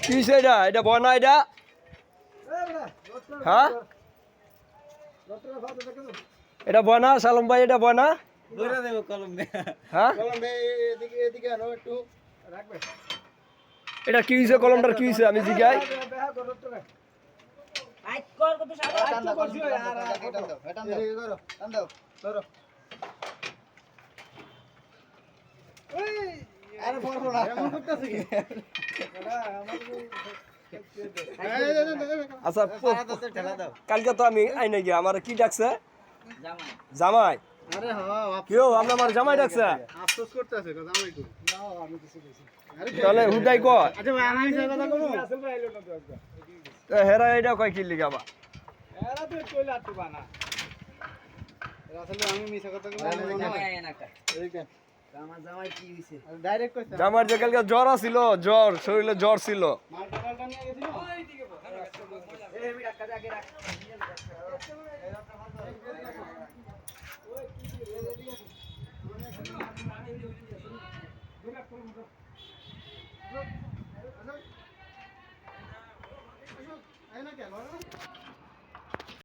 কি এটা এটা বনা এটা হ্যাঁ এটা বনা সালম ভাই এটা বনা বইরা দেব কলম দে হ্যাঁ কলম দে এদিকে এদিকে আনো একটু রাখবে এটা কি হইছে কলমটার কি হইছে আমি জিগাই আই কর কত সাদা টান দাও টান দাও টান দাও ধরো আরে বড় বড় এমন করতেছ কি আচ্ছা ঠেলা দাও কালকে তো আমি আই নাই গিয়া আমার কি ডাকছে জামাই জামাই আরে হ্যাঁ কেউ আমরা আমার জামাই ডাকছে আফসোস করতেছে জামাই কো না আমি কিছু কইছি তাহলে হুদাই কয় আচ্ছা ভাই আমি সেই কথা কমু হেরা এটা কয় কি লিগাবা এরা তো কইলা তো বানা আসলে আমি মিছা কথা কই জামাই আয় না কা এই কেন আমার জামাই কি হইছে ডাইরেক্ট কইছ জামার যে কালকে জ্বর ছিল জ্বর শরীরে জ্বর ছিল মালটা মালটা নিয়ে গেছিল এই আমি রাখ আগে রাখ